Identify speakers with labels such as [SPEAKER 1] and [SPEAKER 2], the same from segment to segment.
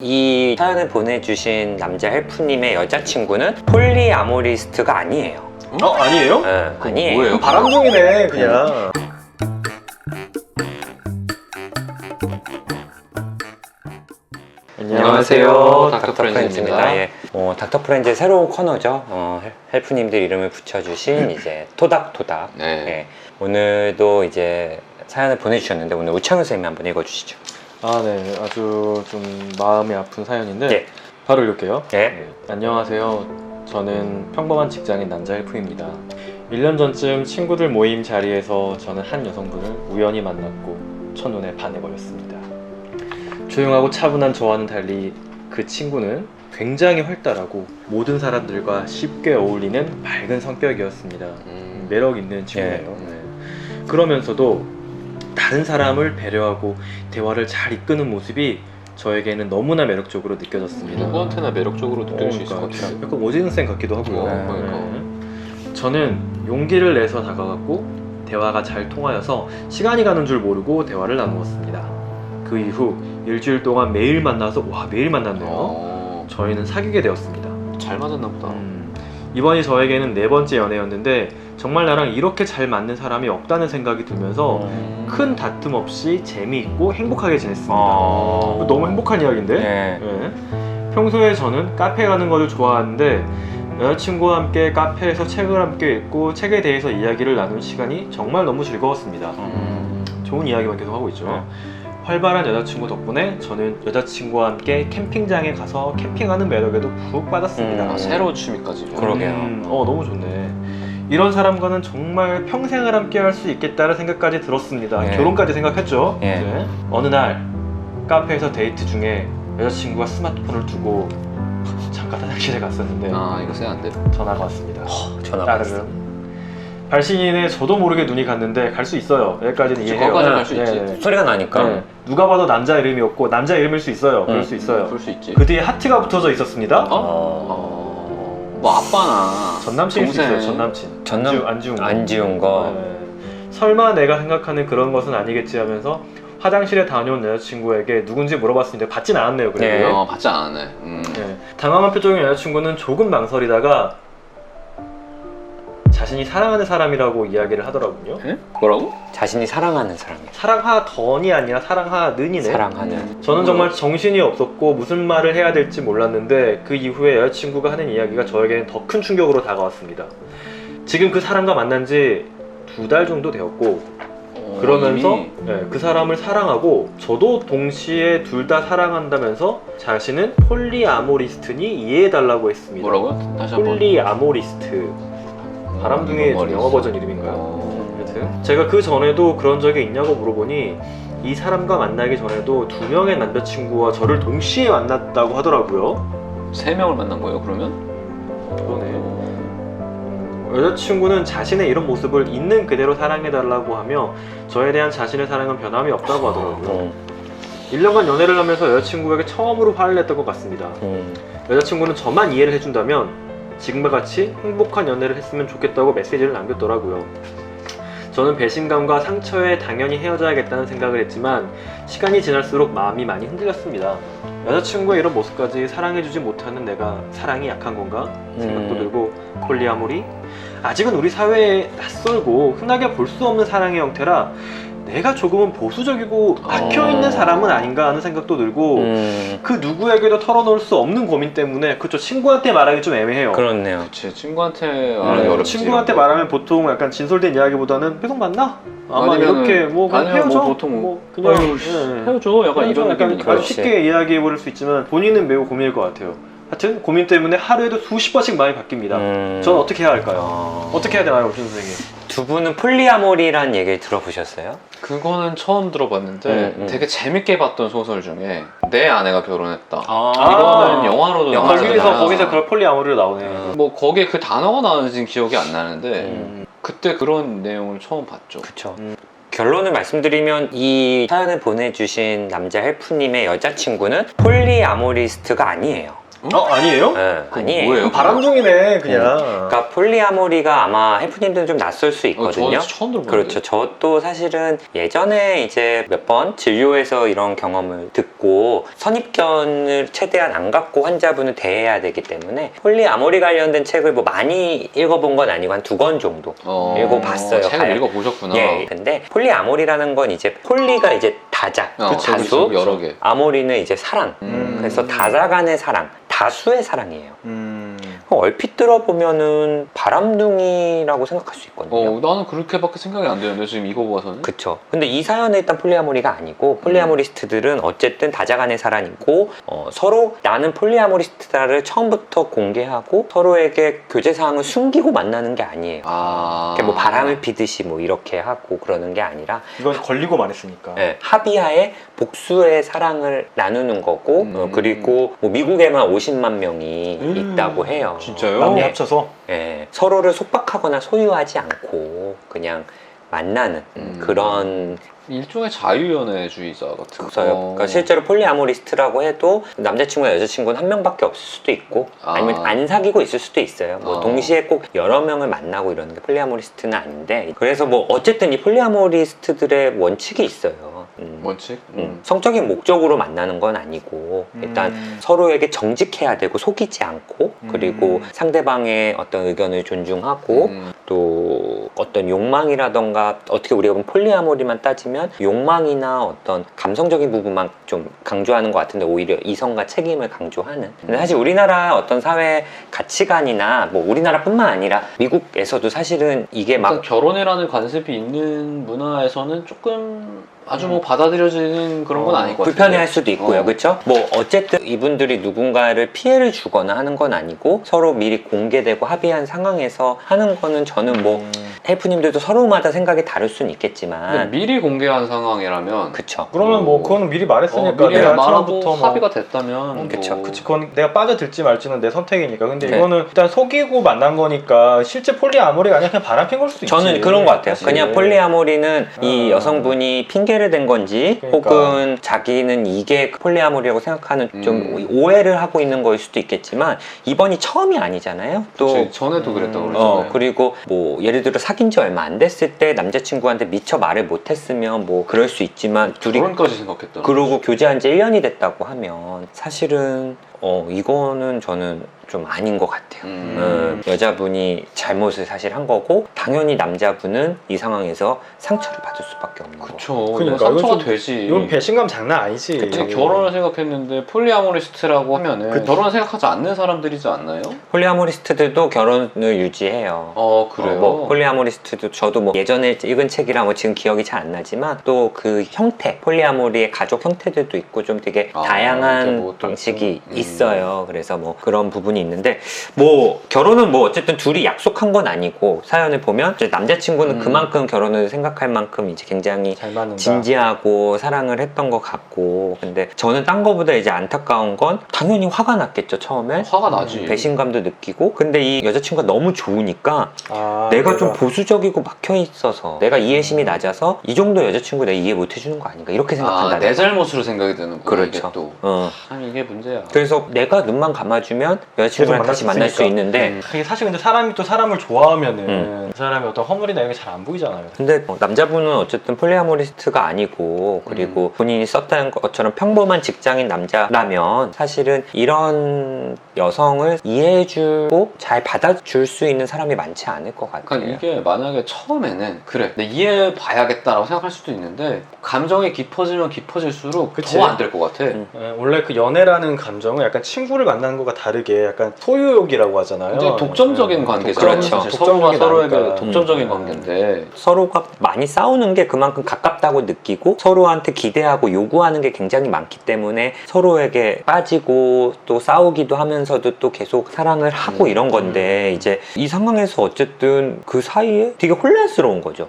[SPEAKER 1] 이 사연을 보내주신 남자 헬프님의 여자친구는 폴리아모리스트가 아니에요.
[SPEAKER 2] 아니에요?
[SPEAKER 1] 네, 아니에요.
[SPEAKER 2] 뭐예요? 바람둥이네 그냥.
[SPEAKER 1] 안녕하세요.
[SPEAKER 3] 닥터
[SPEAKER 1] 프렌즈입니다. 예. 닥터 프렌즈의 새로운 코너죠. 헬프님들 이름을 붙여주신 이제 토닥토닥.
[SPEAKER 3] 네.
[SPEAKER 1] 예. 오늘도 이제 사연을 보내주셨는데 오늘 우창훈 선생님이 한번 읽어주시죠.
[SPEAKER 2] 네. 아주 좀 마음이 아픈 사연인데
[SPEAKER 1] 예.
[SPEAKER 2] 바로 읽을게요.
[SPEAKER 1] 예.
[SPEAKER 2] 안녕하세요. 저는 평범한 직장인 남자 헬프입니다. 1년 전쯤 친구들 모임 자리에서 저는 한 여성분을 우연히 만났고 첫눈에 반해버렸습니다. 조용하고 차분한 저와는 달리 그 친구는 굉장히 활달하고 모든 사람들과 쉽게 어울리는 밝은 성격이었습니다. 매력 있는 친구예요. 네. 그러면서도 다른 사람을 배려하고 대화를 잘 이끄는 모습이 저에게는 너무나 매력적으로 느껴졌습니다.
[SPEAKER 3] 누구한테나 매력적으로 느낄 수 있을 것 같아요.
[SPEAKER 2] 약간 오지능생 같기도 하고요.
[SPEAKER 3] 그러니까.
[SPEAKER 2] 저는 용기를 내서 다가갔고 대화가 잘 통하여서 시간이 가는 줄 모르고 대화를 나누었습니다. 그 이후 일주일 동안 매일 만나서 매일 만났네요. 저희는 사귀게 되었습니다.
[SPEAKER 3] 잘 맞았나 보다.
[SPEAKER 2] 이번이 저에게는 4번째 연애였는데 정말 나랑 이렇게 잘 맞는 사람이 없다는 생각이 들면서 큰 다툼 없이 재미있고 행복하게 지냈습니다. 너무 행복한 이야기인데?
[SPEAKER 1] 네.
[SPEAKER 2] 네. 평소에 저는 카페 가는 것을 좋아하는데 여자친구와 함께 카페에서 책을 함께 읽고 책에 대해서 이야기를 나눈 시간이 정말 너무 즐거웠습니다. 좋은 이야기만 계속 하고 있죠. 활발한 여자친구 덕분에 저는 여자친구와 함께 캠핑장에 가서 캠핑하는 매력에도 푹 빠졌습니다.
[SPEAKER 3] 새로운 취미까지.
[SPEAKER 1] 그러게요.
[SPEAKER 2] 너무 좋네. 이런 사람과는 정말 평생을 함께 할 수 있겠다는 생각까지 들었습니다.
[SPEAKER 1] 네.
[SPEAKER 2] 결혼까지 생각했죠.
[SPEAKER 1] 네.
[SPEAKER 2] 네. 어느 날 카페에서 데이트 중에 여자친구가 스마트폰을 두고 잠깐 화장실에 갔었는데
[SPEAKER 3] 이거 쓰면 안 돼.
[SPEAKER 2] 전화가 왔습니다.
[SPEAKER 1] 전화가 왔어.
[SPEAKER 2] 따르릉. 발신인에 저도 모르게 눈이 갔는데 갈 수 있어요. 여기까지는 이해해요.
[SPEAKER 3] 거기까지 갈 수 있지.
[SPEAKER 2] 네.
[SPEAKER 1] 소리가 나니까.
[SPEAKER 2] 네. 누가 봐도 남자 이름이었고 남자 이름일 수 있어요. 그럴 수 있어요.
[SPEAKER 3] 그럴 수 있지.
[SPEAKER 2] 그 뒤에 하트가 붙어져 있었습니다.
[SPEAKER 3] 뭐 아빠나
[SPEAKER 2] 전남친일 수
[SPEAKER 3] 동생.
[SPEAKER 2] 있어요. 전남친. 안 지운 거. 네. 설마 내가 생각하는 그런 것은 아니겠지 하면서 화장실에 다녀온 여자친구에게 누군지 물어봤습니다. 받진 않았네요. 그래도.
[SPEAKER 1] 네.
[SPEAKER 3] 받지 않았네.
[SPEAKER 2] 네. 당황한 표정의 여자친구는 조금 망설이다가 자신이 사랑하는 사람이라고 이야기를 하더라고요.
[SPEAKER 3] 에? 뭐라고?
[SPEAKER 1] 자신이 사랑하는 사람이에요.
[SPEAKER 2] 사랑하던이 아니라 사랑하는이네.
[SPEAKER 1] 사랑하는.
[SPEAKER 2] 저는 정말 정신이 없었고 무슨 말을 해야 될지 몰랐는데 그 이후에 여자친구가 하는 이야기가 저에게는 더 큰 충격으로 다가왔습니다. 지금 그 사람과 만난 지 2달 정도 되었고 그러면서
[SPEAKER 3] 이미?
[SPEAKER 2] 그 사람을 사랑하고 저도 동시에 둘 다 사랑한다면서 자신은 폴리아모리스트니 이해해달라고 했습니다.
[SPEAKER 3] 뭐라고요? 다시 한번.
[SPEAKER 2] 폴리아모리스트. 바람둥이의 좀 영어 버전 이름인가요? 여튼 제가 그 전에도 그런 적이 있냐고 물어보니 이 사람과 만나기 전에도 2명의 남자친구와 저를 동시에 만났다고 하더라고요.
[SPEAKER 3] 3명을 만난 거예요, 그러면?
[SPEAKER 2] 그러네. 여자친구는 자신의 이런 모습을 있는 그대로 사랑해달라고 하며 저에 대한 자신의 사랑은 변함이 없다고 하더라고요. 1년간 연애를 하면서 여자친구에게 처음으로 화를 냈던 것 같습니다. 여자친구는 저만 이해를 해준다면 지금과 같이 행복한 연애를 했으면 좋겠다고 메시지를 남겼더라고요. 저는 배신감과 상처에 당연히 헤어져야겠다는 생각을 했지만 시간이 지날수록 마음이 많이 흔들렸습니다. 여자친구의 이런 모습까지 사랑해주지 못하는 내가 사랑이 약한 건가 생각도 들고 폴리아모리? 아직은 우리 사회에 낯설고 흔하게 볼 수 없는 사랑의 형태라 내가 조금은 보수적이고 막혀있는 사람은 아닌가 하는 생각도 들고 그 누구에게도 털어놓을 수 없는 고민 때문에 그쵸 친구한테 말하기 좀 애매해요.
[SPEAKER 1] 그렇네요.
[SPEAKER 3] 그치, 친구한테 말하기 어렵지.
[SPEAKER 2] 친구한테 말하면 보통 약간 진솔된 이야기보다는 계속 만나? 아마
[SPEAKER 3] 아니면은,
[SPEAKER 2] 이렇게 뭐 그냥
[SPEAKER 3] 아니면
[SPEAKER 2] 헤어져?
[SPEAKER 3] 뭐 보통
[SPEAKER 2] 그냥
[SPEAKER 3] 헤어져? 약간 이런 느낌이니까.
[SPEAKER 2] 아주 쉽게 이야기해버릴 수 있지만 본인은 매우 고민일 것 같아요. 하여튼 고민 때문에 하루에도 수십 번씩 마음이 바뀝니다. 저는 어떻게 해야 할까요? 어떻게 해야 되나요, 옥준 선생님?
[SPEAKER 1] 두 분은 폴리아모리라는 얘기를 들어보셨어요?
[SPEAKER 3] 그거는 처음 들어봤는데 되게 재밌게 봤던 소설 중에 내 아내가 결혼했다. 이거는 영화로도 나왔잖아요.
[SPEAKER 2] 거기서 그런 폴리아모리로 나오네.
[SPEAKER 3] 뭐 거기에 그 단어가 나오는지는 기억이 안 나는데 그때 그런 내용을 처음 봤죠.
[SPEAKER 1] 그쵸. 결론을 말씀드리면 이 사연을 보내주신 남자 헬프님의 여자친구는 폴리아모리스트가 아니에요.
[SPEAKER 2] 아니에요?
[SPEAKER 1] 네, 아니에요.
[SPEAKER 3] 뭐예요?
[SPEAKER 2] 바람둥이네 그냥.
[SPEAKER 1] 그러니까 폴리아모리가 아마 헬프님들은 좀 낯설 수 있거든요.
[SPEAKER 3] 저는 처음 들어보는데.
[SPEAKER 1] 그렇죠. 저도 사실은 예전에 이제 몇 번 진료에서 이런 경험을 듣고 선입견을 최대한 안 갖고 환자분을 대해야 되기 때문에 폴리아모리 관련된 책을 뭐 많이 읽어본 건 아니고 한 2권 정도 읽어봤어요.
[SPEAKER 3] 책을 읽어보셨구나.
[SPEAKER 1] 예. 근데 폴리아모리라는 건 이제 폴리가 이제 다자, 다수,
[SPEAKER 3] 여러 개.
[SPEAKER 1] 아모리는 이제 사랑. 그래서 다자 간의 사랑, 다수의 사랑이에요. 얼핏 들어보면은 바람둥이라고 생각할 수 있거든요.
[SPEAKER 3] 나는 그렇게밖에 생각이 안 되는데 지금 이거 봐서는.
[SPEAKER 1] 그쵸. 근데 이 사연은 일단 폴리아모리가 아니고 폴리아모리스트들은 어쨌든 다자간의 사랑이고 서로 나는 폴리아모리스트다를 처음부터 공개하고 서로에게 교제사항을 숨기고 만나는 게 아니에요. 이렇게 뭐 바람을 피듯이 뭐 이렇게 하고 그러는 게 아니라
[SPEAKER 2] 이건 걸리고 말했으니까.
[SPEAKER 1] 네, 합의하에 복수의 사랑을 나누는 거고 그리고 뭐 미국에만 50만 명이 있다고 해요.
[SPEAKER 2] 진짜요? 남녀 합쳐서?
[SPEAKER 1] 네, 서로를 속박하거나 소유하지 않고 그냥 만나는 그런
[SPEAKER 3] 일종의 자유연애주의자 같은
[SPEAKER 1] 거요. 그러니까 실제로 폴리아모리스트라고 해도 남자친구나 여자친구는 한 명밖에 없을 수도 있고 아니면 안 사귀고 있을 수도 있어요. 뭐 동시에 꼭 여러 명을 만나고 이러는 게 폴리아모리스트는 아닌데 그래서 뭐 어쨌든 이 폴리아모리스트들의 원칙이 있어요.
[SPEAKER 3] 원칙?
[SPEAKER 1] 성적인 목적으로 만나는 건 아니고 일단 서로에게 정직해야 되고 속이지 않고 그리고 상대방의 어떤 의견을 존중하고 또 어떤 욕망이라던가 어떻게 우리가 보면 폴리아모리만 따지면 욕망이나 어떤 감성적인 부분만 좀 강조하는 것 같은데 오히려 이성과 책임을 강조하는 근데 사실 우리나라 어떤 사회 가치관이나 뭐 우리나라뿐만 아니라 미국에서도 사실은 이게 막
[SPEAKER 3] 결혼이라는 관습이 있는 문화에서는 조금 아주 뭐 받아들여지는 그런 건 아닐 것 같아요.
[SPEAKER 1] 불편해할 수도 있고요, 그렇죠? 뭐 어쨌든 이분들이 누군가를 피해를 주거나 하는 건 아니고 서로 미리 공개되고 합의한 상황에서 하는 거는 저는 뭐 헬프님들도 서로마다 생각이 다를 수는 있겠지만
[SPEAKER 3] 미리 공개한 상황이라면
[SPEAKER 1] 그쵸.
[SPEAKER 2] 그러면 뭐 그거는 미리 말했으니까
[SPEAKER 3] 미리
[SPEAKER 2] 내가
[SPEAKER 3] 말하고
[SPEAKER 2] 처음부터
[SPEAKER 3] 합의가 됐다면
[SPEAKER 1] 그쵸.
[SPEAKER 3] 뭐...
[SPEAKER 2] 그치 그건 내가 빠져들지 말지는 내 선택이니까. 근데
[SPEAKER 1] 네.
[SPEAKER 2] 이거는 일단 속이고 만난 거니까 실제 폴리아모리가 아니라 그냥 바람핀 걸 수도 있지.
[SPEAKER 1] 저는 그런 것 같아요.
[SPEAKER 2] 사실.
[SPEAKER 1] 그냥 폴리아모리는 이 여성분이 핑계를 댄 건지
[SPEAKER 2] 그러니까.
[SPEAKER 1] 혹은 자기는 이게 폴리아모리라고 생각하는 좀 오해를 하고 있는 거일 수도 있겠지만 이번이 처음이 아니잖아요. 또
[SPEAKER 3] 그치, 전에도 그랬다고 그러잖아요.
[SPEAKER 1] 그리고 뭐 예를 들어 사귄 지 얼마 안 됐을 때 남자친구한테 미처 말을 못했으면 뭐 그럴 수 있지만 둘이
[SPEAKER 3] 결혼까지 생각했다.
[SPEAKER 1] 그러고 교제한 지 1년이 됐다고 하면 사실은 이거는 저는 좀 아닌 것 같아요. 여자분이 잘못을 사실 한 거고 당연히 남자분은 이 상황에서 상처를 받을 수밖에 없는 거죠.
[SPEAKER 3] 그쵸.
[SPEAKER 2] 그러니까
[SPEAKER 3] 상처가
[SPEAKER 2] 이건 좀-
[SPEAKER 3] 되지.
[SPEAKER 2] 이건 배신감 장난 아니지.
[SPEAKER 1] 그쵸.
[SPEAKER 3] 결혼을 생각했는데 폴리아모리스트라고 하면은 결혼을 생각하지 않는 사람들이지 않나요?
[SPEAKER 1] 폴리아모리스트들도 결혼을 유지해요.
[SPEAKER 3] 그래요?
[SPEAKER 1] 뭐 폴리아모리스트도 저도 뭐 예전에 읽은 책이라 뭐 지금 기억이 잘 안 나지만 또 그 형태 폴리아모리의 가족 형태들도 있고 좀 되게 다양한
[SPEAKER 3] 뭐 또-
[SPEAKER 1] 방식이 있어요. 그래서 뭐 그런 부분이 있는데 뭐 결혼은 뭐 어쨌든 둘이 약속한 건 아니고 사연을 보면 이제 남자친구는 그만큼 결혼을 생각할 만큼 이제 굉장히
[SPEAKER 2] 잘 맞는다.
[SPEAKER 1] 진지하고 사랑을 했던 것 같고 근데 저는 딴 거보다 이제 안타까운 건 당연히 화가 났겠죠 처음에
[SPEAKER 3] 화가 나지.
[SPEAKER 1] 배신감도 느끼고 근데 이 여자친구가 너무 좋으니까 내가 좀 보수적이고 막혀 있어서 내가 이해심이 낮아서 이 정도 여자친구 내가 이해 못 해주는 거 아닌가 이렇게 생각한다.
[SPEAKER 3] 내 잘못으로 생각이 드는 거야.
[SPEAKER 1] 그렇죠.
[SPEAKER 3] 이게 또. 참 이게 문제야.
[SPEAKER 1] 그래서 내가 눈만 감아주면 여자친구랑 다시 만날 수 있는데
[SPEAKER 2] 이게 사실 근데 사람이 또 사람을 좋아하면은 그 사람이 어떤 허물이나 이런 게 잘 안 보이잖아요.
[SPEAKER 1] 근데 남자분은 어쨌든 폴리아모리스트가 아니고 그리고 본인이 썼다는 것처럼 평범한 직장인 남자라면 사실은 이런 여성을 이해해주고 잘 받아줄 수 있는 사람이 많지 않을 것 같아요.
[SPEAKER 3] 그러니까 이게 만약에 처음에는 그래 내 이해해봐야겠다라고 생각할 수도 있는데 감정이 깊어지면 깊어질수록
[SPEAKER 2] 그치.
[SPEAKER 3] 더 안 될 것 같아.
[SPEAKER 2] 원래 그 연애라는 감정은 약간 친구를 만나는 것과 다르게 약간 소유욕이라고 하잖아요.
[SPEAKER 3] 굉장히 독점적인 관계잖아요.
[SPEAKER 1] 그렇죠.
[SPEAKER 3] 사실 서로가
[SPEAKER 2] 독점적이
[SPEAKER 3] 서로에게
[SPEAKER 2] 나니까.
[SPEAKER 3] 독점적인 관계인데
[SPEAKER 1] 서로가 많이 싸우는 게 그만큼 가깝다고 느끼고 서로한테 기대하고 요구하는 게 굉장히 많기 때문에 서로에게 빠지고 또 싸우기도 하면서도 또 계속 사랑을 하고 이런 건데 이제 이 상황에서 어쨌든 그 사이에 되게 혼란스러운 거죠.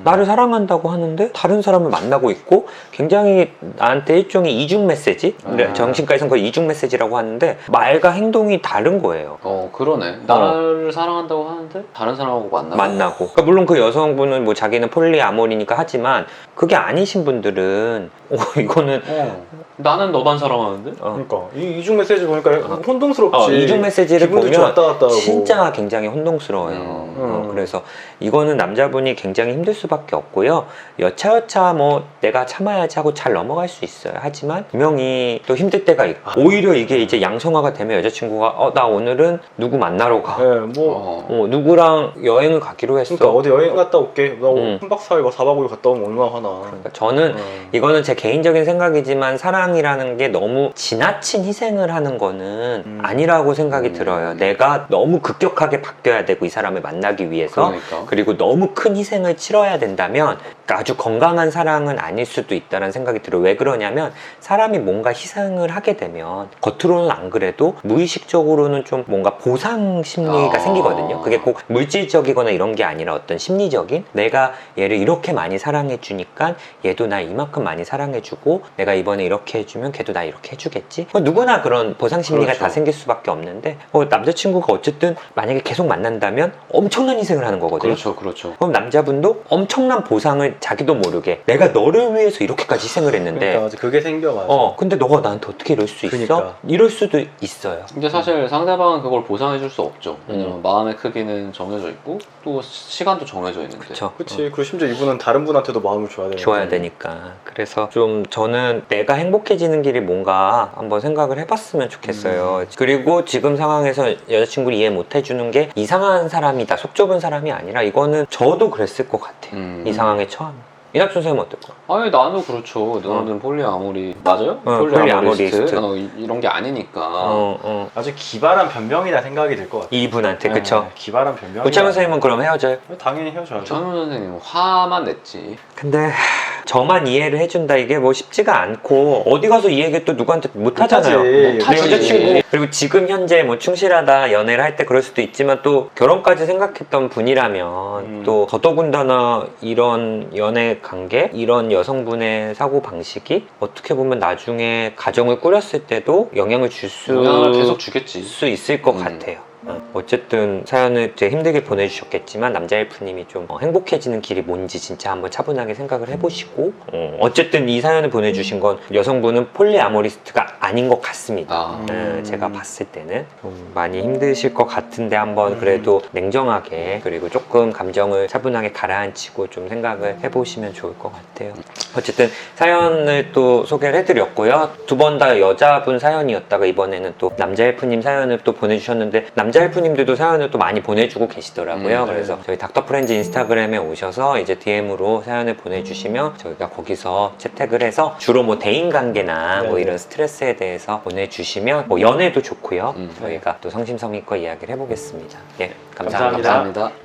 [SPEAKER 1] 나를 사랑한다고 하는데 다른 사람을 만나고 있고 굉장히 나한테 일종의 이중 메시지? 정신과에서는 거의 이중 메시지라고 하는데 말과 행동이 다른 거예요.
[SPEAKER 3] 그러네. 나를 사랑한다고 하는데 다른 사람하고 만나고.
[SPEAKER 1] 그러니까 물론 그 여성분은 뭐 자기는 폴리아모리니까 하지만 그게 아니신 분들은 이거는
[SPEAKER 3] 나는 너만 사랑하는데?
[SPEAKER 2] 그러니까 이중 메시지 보니까 혼동스럽지.
[SPEAKER 1] 이중 메시지를
[SPEAKER 2] 기분도 좀
[SPEAKER 1] 보면
[SPEAKER 2] 왔다 갔다 하고.
[SPEAKER 1] 진짜 굉장히 혼동스러워요. 그래서 이거는 남자분이 굉장히 힘들 수밖에 없고요. 여차여차 뭐 내가 참아야지 하고 잘 넘어갈 수 있어요. 하지만 분명히 또 힘들 때가 있고 오히려 이게 이제 양성화가 되면 여자친구가 나 오늘은 누구 만나러 가. 누구랑 여행을 가기로 했어.
[SPEAKER 2] 그러니까 어디 여행 갔다 올게. 나 3박 4일 4박 5일 갔다 오면 얼마나 화나.
[SPEAKER 1] 그러니까 저는 이거는 제 개인적인 생각이지만 사랑이라는 게 너무 지나친 희생을 하는 거는 아니라고 생각이 들어요. 내가 너무 급격하게 바뀌어야 되고 이 사람을 만나기 위해서 그리고 너무 큰 희생을 치러야 된다면 아주 건강한 사랑은 아닐 수도 있다는 생각이 들어요. 왜 그러냐면 사람이 뭔가 희생을 하게 되면 겉으로는 안 그래도 무의식적으로는 좀 뭔가 보상 심리가 생기거든요. 그게 꼭 물질적이거나 이런 게 아니라 어떤 심리적인 내가 얘를 이렇게 많이 사랑해 주니까 얘도 나 이만큼 많이 사랑해 주고 내가 이번에 이렇게 해주면 걔도 나 이렇게 해주겠지. 누구나 그런 보상 심리가 다 생길 수밖에 없는데 남자친구가 어쨌든 만약에 계속 만난다면 엄청난 희생을 하는 거거든요.
[SPEAKER 3] 그렇죠.
[SPEAKER 1] 그럼 남자분도 엄청난 보상을 자기도 모르게 내가 너를 위해서 이렇게까지 희생을 했는데
[SPEAKER 2] 그러니까 그게 생겨 맞아.
[SPEAKER 1] 근데 너가 나한테 어떻게 이럴 수 있어?
[SPEAKER 2] 그러니까.
[SPEAKER 1] 이럴 수도 있어요.
[SPEAKER 3] 근데 사실 상대방은 그걸 보상해 줄 수 없죠. 왜냐면 마음의 크기는 정해져 있고 또 시간도 정해져 있는데.
[SPEAKER 1] 그쵸.
[SPEAKER 2] 그치. 그리고 심지어 이분은 다른 분한테도 마음을 줘야
[SPEAKER 1] 되니까. 그래서 좀 저는 내가 행복해지는 길이 뭔가 한번 생각을 해봤으면 좋겠어요. 그리고 지금 상황에서 여자친구를 이해 못 해주는 게 이상한 사람이다, 속 좁은 사람이 아니라 이거는 저도 그랬을 것 같아요. 이 상황에 처함. 이낙준 선생님은 어떨까요?
[SPEAKER 3] 아니 나도 그렇죠. 너는 폴리아모리 맞아요?
[SPEAKER 1] 폴리아모리스트.
[SPEAKER 3] 이런 게 아니니까.
[SPEAKER 2] 아주 기발한 변명이다 생각이 들 것 같아요.
[SPEAKER 1] 이분한테 그쵸?
[SPEAKER 2] 기발한 변명.
[SPEAKER 1] 우창현 선생님은 그럼 헤어져요?
[SPEAKER 2] 당연히 헤어져야죠.
[SPEAKER 3] 전우 선생님은 화만 냈지.
[SPEAKER 1] 근데 저만 이해를 해준다 이게 뭐 쉽지가 않고 어디 가서 이 얘기 또 누구한테 못 하잖아요. 내 여자친구 그리고 지금 현재 뭐 충실하다 연애를 할 때 그럴 수도 있지만 또 결혼까지 생각했던 분이라면 또 더더군다나 이런 연애 관계 이런 여성분의 사고 방식이 어떻게 보면 나중에 가정을 꾸렸을 때도 영향을
[SPEAKER 3] 계속 주겠지.
[SPEAKER 1] 수 있을 것 같아요. 어쨌든 사연을 되게 힘들게 보내주셨겠지만 남자 헬프님이 좀 행복해지는 길이 뭔지 진짜 한번 차분하게 생각을 해보시고 어쨌든 이 사연을 보내주신 건 여성분은 폴리아모리스트가 아닌 것 같습니다. 제가 봤을 때는 좀 많이 힘드실 것 같은데 한번 그래도 냉정하게 그리고 조금 감정을 차분하게 가라앉히고 좀 생각을 해보시면 좋을 것 같아요. 어쨌든 사연을 또 소개를 해드렸고요. 두 번 다 여자분 사연이었다가 이번에는 또 남자 헬프님 사연을 또 보내주셨는데 남자 헬프님들도 사연을 또 많이 보내주고 계시더라고요. 그래서 저희 닥터프렌즈 인스타그램에 오셔서 이제 DM으로 사연을 보내주시면 저희가 거기서 채택을 해서 주로 뭐 대인관계나 뭐 이런 스트레스에 대해서 보내주시면 뭐 연애도 좋고요. 저희가 또 성심성의껏 이야기를 해보겠습니다. 예, 감사합니다.
[SPEAKER 3] 감사합니다.